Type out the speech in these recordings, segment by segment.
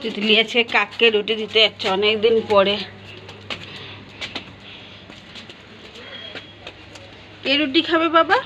তিতলি আছে কাককে রুটি দিতে যাচ্ছে অনেকদিন পরে। কে রুটি খাবে বাবা?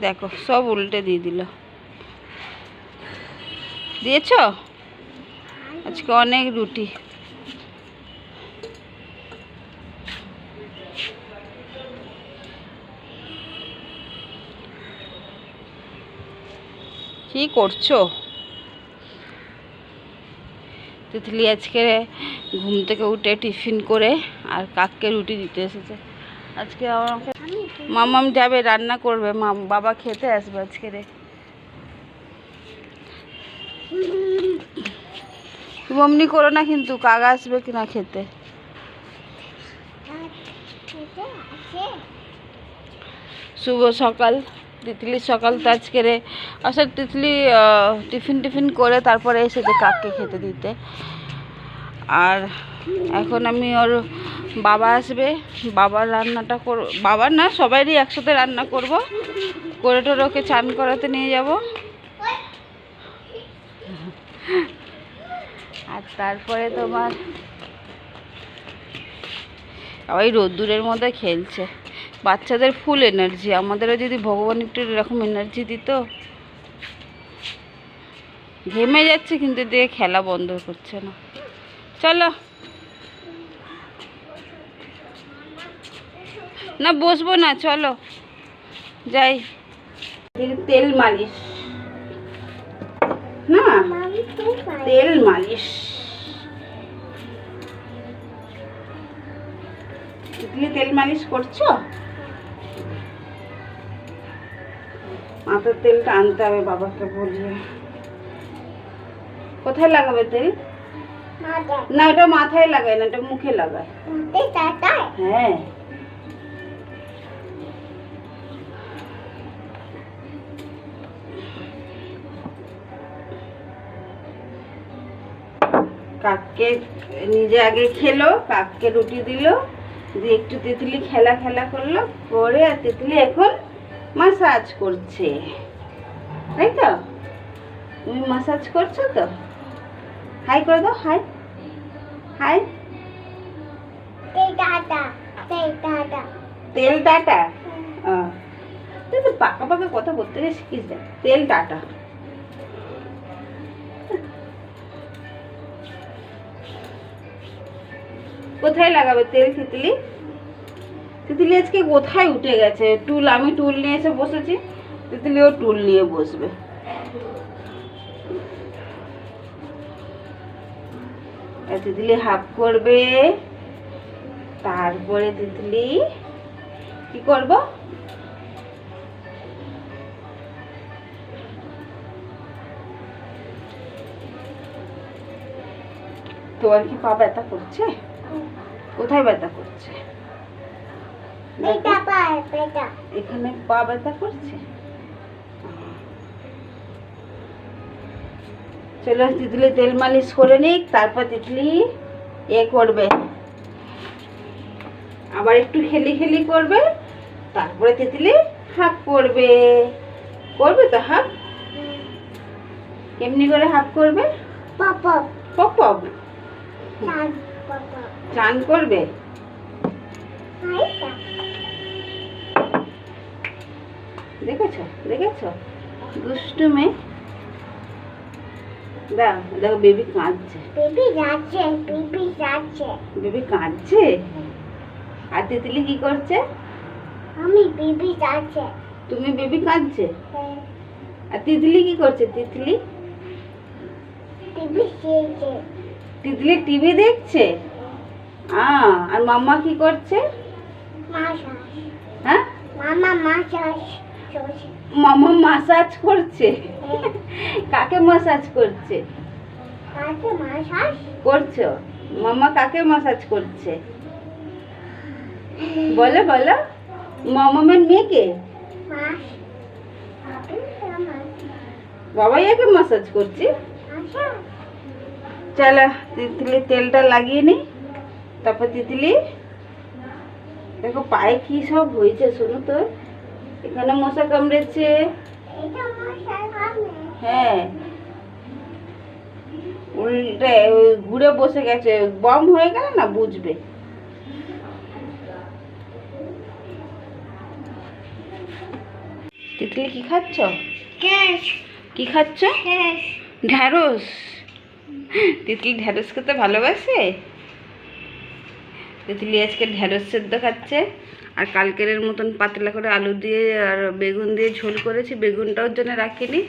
দেখো সব উল্টে দিয়ে দিল। দিয়েছ আজকে অনেক রুটি। কি করছো? তিতলি আজকে ঘুম থেকে উঠে টিফিন করে আর কাককে রুটি দিতে এসেছে। আজকে আমাকে মামাম যাবে রান্না করবে, বাবা খেতে আসবে আজকে রে। তুমি অমনি করো না কিন্তু, কাকা আসবে কিনা খেতে। শুভ সকাল। তিতলি সকাল তো আজকে রে আসলে তিতলি টিফিন করে তারপরে এসেছে কাককে খেতে দিতে। আর এখন আমি ওর বাবা আসবে, বাবার রান্নাটা বাবার না সবারই একসাথে রান্না করব, করে টোর ওকে চান করাতে নিয়ে যাব। আর তারপরে তোমার ওই রোদ্দুরের মধ্যে খেলছে। বাচ্চাদের ফুল এনার্জি, আমাদেরও যদি ভগবান একটু এরকম এনার্জি দিত। ঘেমে যাচ্ছে কিন্তু দিয়ে খেলা বন্ধ করছে না। চলো না বসবো না, চলো যাই। তেল মালিশ না, তেল মালিশ। তুমি তেল মালিশ করছো? মাথার তেলটা আনতে হবে বাবাকে বলিয়ে। কোথায় লাগাবে তেল? না ওটা মাথায় লাগায় না, ওটা মুখে লাগায়। হ্যাঁ কাককে নিজে আগে খেলো, কাককে রুটি দিল, দিয়ে একটু তিতলি খেলা করলো করে, আর তিতলি এখন মাসাজ করছে, তাই তো? তুমি মাসাজ করছো তো? হাই করে দাও, হাই হাই। তেল টাটা। তুই তো পাকা কথা বলতে গিয়ে শিখিস দেখ। তেল টাটা। কোথায় লাগাবে তেল তিতলি? তিতলি আজকে কোথায় উঠে গেছে? আমি টুল নিয়ে এসে বসেছি, তিতলিও টুল নিয়ে বসবে। তিতলি হাফ করবে, তারপরে তিতলি কি করব? তোমার কি পা ব্যথা করছে? কোথায় ব্যথা করছে? এখানে পা ব্যথা করছে। চলো তিতলি তেল মালিশ করে নিক, তারপর তিতলি করবে, আবার একটু খেলি করবে, তারপরে তিতলি হাফ করবে। করবে তো হাফ? কেমনি করে হাফ করবে? পপ চান করবে। দেখেছো দুষ্টু মেয়ে। দেখো বেবি কাঁদছে, বেবি কাঁদছে। আর তিতলি কি করছে? তুমি বেবি কাঁদছে। আর তিতলি কি করছে? তিতলি টিভি দেখছে। আর মাম্মা কি করছে? হ্যাঁ মামা মাসাজ করছে। কাকে মাসাজ করছে? করছো? মামা কাকে ম্যাসাজ করছে? বলো বলো, মামামের মেয়েকে? বাবাই একে ম্যাসাজ করছি। চলো তিতলি তেলটা লাগিয়ে নি, তারপর তিতলি দেখো পায়ে কি সব হয়েছে শোনো তো। এখানে মশা কামড়েছে। হ্যাঁ, উল্টে ঘুরে বসে গেছে, বম হয়ে গেল না বুঝবে। তিতলি কি খাচ্ছ? কি খাচ্ছ? ঢ্যাঁড়স। তিতলি ঢ্যাঁড়স খেতে ভালোবাসে। তিতলি আজকে ঢ্যাঁড়স সেদ্ধ খাচ্ছে, আর কালকের মতন পাতলা করে আলু দিয়ে আর বেগুন দিয়ে ঝোল করেছি। বেগুনটাও জন্য রাখিনি,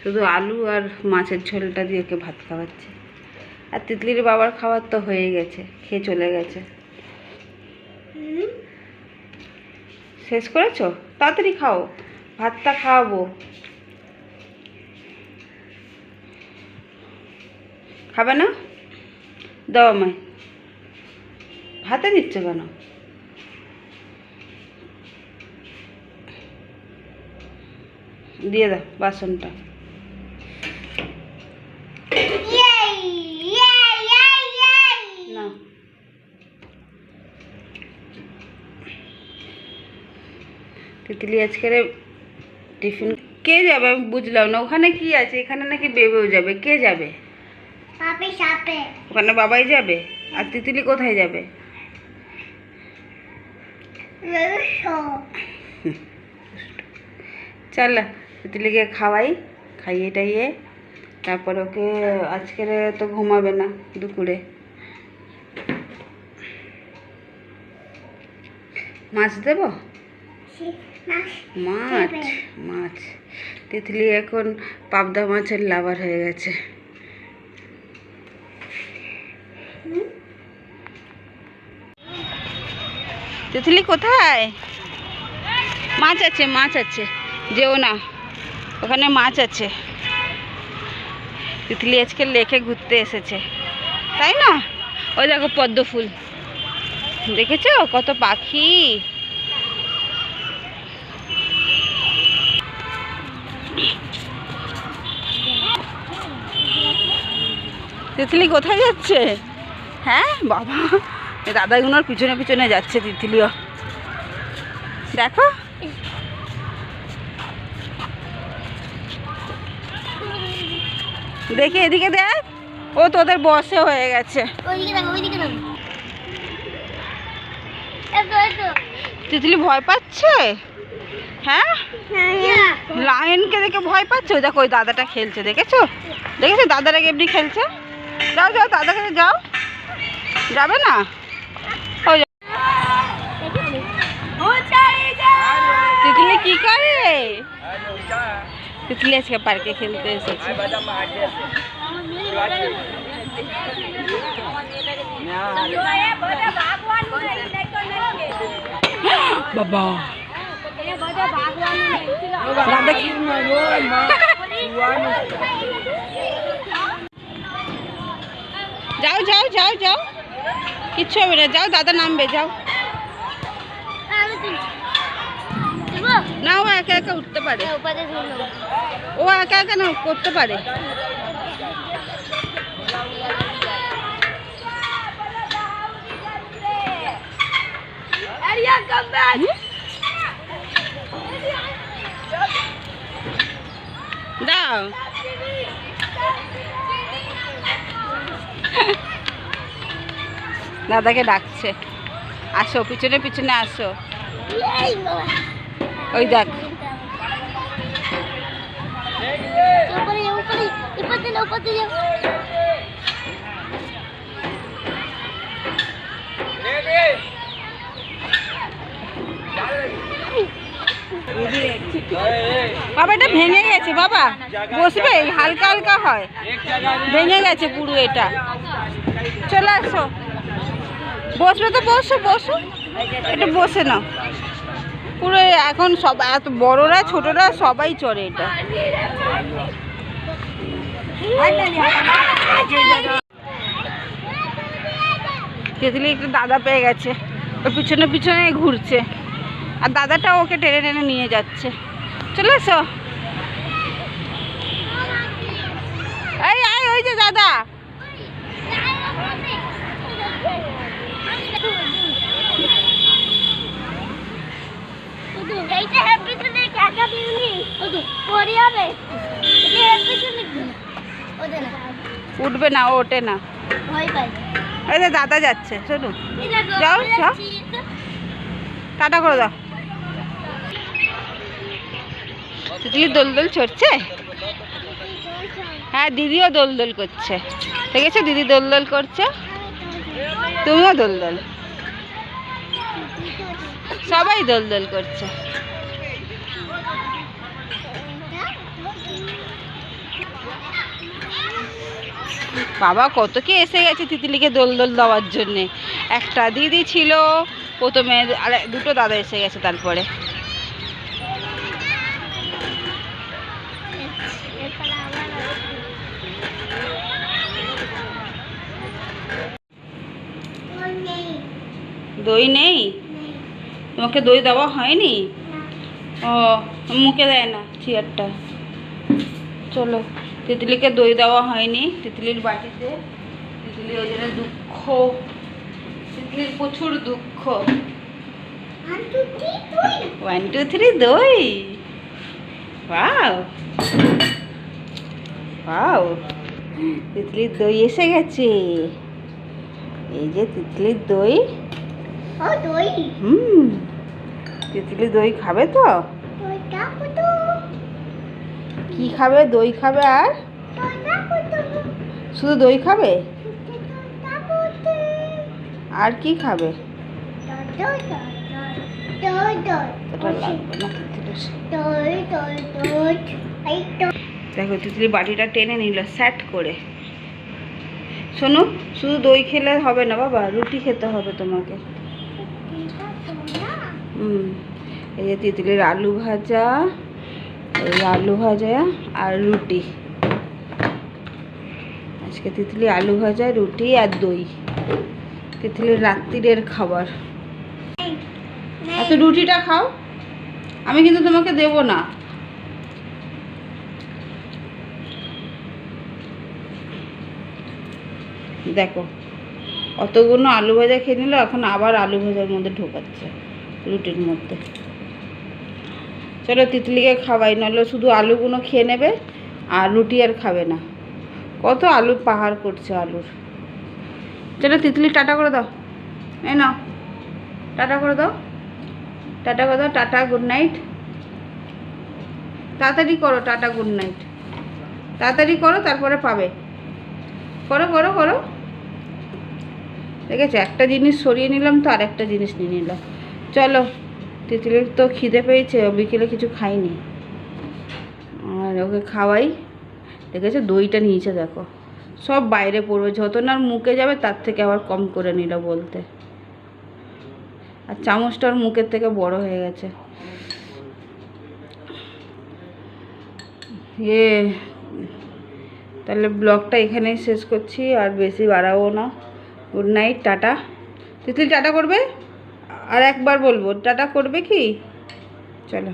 শুধু আলু আর মাছের ঝোলটা দিয়ে ওকে ভাত খাওয়াচ্ছে। আর তিতলির বাবার খাবার তো হয়ে গেছে, খেয়ে চলে গেছে। শেষ করেছো? তাড়াতাড়ি খাও, ভাতটা খাওয়াবো। খাবে না? দাও আমায়। ভাতে দিচ্ছ কেন? দিয়ে দাও বাসনটা। না, তিতলি আজকের টিফিন কে যাবে আমি বুঝলাম না। ওখানে কি আছে? এখানে নাকি বেবেও যাবে। কে যাবে? ওখানে বাবাই যাবে। আর তিতলি কোথায় যাবে? চল তিতলিকে খাওয়াই, খাইয়ে টাইয়ে তারপর ওকে আজকের তো ঘুমাবে না দুপুরে। মাছ দেব? মাছ মাছ তিতলি এখন পাবদা মাছের লাভার হয়ে গেছে। তিতলি কোথায়? মাছ আছে, মাছ আছে, যেও না, ওখানে মাছ আছে। তিতলি আজকে লেকে ঘুরতে এসেছে, তাই না? ওই দেখো পদ্ম ফুল, দেখেছো কত পাখি। তিতলি কোথায় যাচ্ছে? হ্যাঁ বাবা, দাদাগুলোর পিছনে পিছনে যাচ্ছে তিতলিও। দেখো দেখি এদিকে দেখ, ও তোদের বসে হয়ে গেছে। তিতলি ভয় পাচ্ছে? হ্যাঁ, লায়নকে দেখে ভয় পাচ্ছে। ওই দেখো ওই দাদাটা খেলছে, দেখেছো? দেখেছো দাদারা এমনি খেলছে। যাও যাও দাদার কাছে যাও। যাবে না? তিতলি কি করে? তিতলি আজকে পার্কে খেলতে এসেছে। বাবা যাও যাও যাও যাও, কিচ্ছু হবে না, যাও দাদা নামবে, যাও। না ও একা একা উঠতে পারে, ও একা একা না করতে পারে। দাও দাদাকে ডাকছে, আসো পিছনে পিছনে আসো। ওই দেখ বাবা, এটা ভেঙে গেছে বাবা, বসবে হালকা হালকা হয়, ভেঙে গেছে পুরো এটা। চলে আসো, বসবে তো বসো বসো, এটা বসে নাও পুরো। এখন সব এত বড়রা ছোটরা সবাই চড়ে এটা। তিতলি একটু দাদা পেয়ে গেছে, ওর পিছনে পিছনে ঘুরছে, আর দাদাটাও ওকে টেনে টেনে নিয়ে যাচ্ছে। চলে এসো। এই আয়, ওই যে দাদা। উঠবে না, ও ওঠে না। এই যে দাদা যাচ্ছে, শোনো, যাও যাও, টাটা করে দাও। তিতলি দোল দোল চড়ছে। হ্যাঁ, দিদিও দোল দোল করছে, ঠিক আছে? দিদি দোল দোল করছে, তুমিও দোল দোল, সবাই দোল দোল করছে। বাবা কত কে এসে গেছে তিতলিকে দোল দোল দেওয়ার জন্যে। একটা দিদি ছিল প্রথমে, আর দুটো দাদা এসে গেছে তারপরে। দই নেই? তোমাকে দই দেওয়া হয়নি? ও, মুখে দেয় না চেয়ারটা। চলো, তিতলিকে দই দেওয়া হয়নি তিতলির বাটিতে। তিতলি ওই জন্য দুঃখ, তিতলির প্রচুর দুঃখ। 1 2 3 দই। ওয়াও ওয়াও, তিতলির দই এসে গেছে। এই যে তিতলির দই। তিতলি দই খাবে তো? কি খাবে? দই খাবে আর শুধু দই খাবে? আর কি খাবে? দেখো তিতলি বাটিটা টেনে নিল স্যাট করে। শোনো, শুধু দই খেলে হবে না বাবা, রুটি খেতে হবে তোমাকে। এই যে তিতলির আলু ভাজা, এই আলু ভাজা আর রুটি। আজকে তিতলি আলু ভাজা, রুটি আর দই, তিতলির রাত্রিরের খাবার। এত রুটিটা খাও, আমি কিন্তু তোমাকে দেব না। দেখো অতগুলো আলু ভাজা খেয়ে নিল, এখন আবার আলু ভাজার মধ্যে ঢোকাচ্ছে রুটির মধ্যে। চলো তিতলিকে খাওয়াই, নাহলে শুধু আলুগুলো খেয়ে নেবে আর রুটি আর খাবে না। কত আলুর পাহাড় করছে আলুর। চলো তিতলি টাটা করে দাও। এই নাও, টাটা করে দাও, টাটা করে দাও। Tata, good night. তাড়াতাড়ি করো, টাটা গুড নাইট, তাড়াতাড়ি করো, তারপরে পাবে। করো করো করো। ঠিক আছে, একটা জিনিস সরিয়ে নিলাম তো আর একটা জিনিস নিয়ে নিলাম। চলো, তিতলির তো খিদে পেয়েছে, বিকেলে কিছু খাইনি, আর ওকে খাওয়াই। দেখেছো দইটা নিয়েছে, দেখো সব বাইরে পড়বে, যত না মুখে যাবে তার থেকে আবার কম করে নিল বলতে। আর চামচটার মুখের থেকে বড় হয়ে গেছে। তাহলে ব্লগটা এখানেই শেষ করছি, আর বেশি বাড়াবো না। Good night, tata. Titli tata করবে? আর একবার বলবো, টাটা করবে কি? চলো।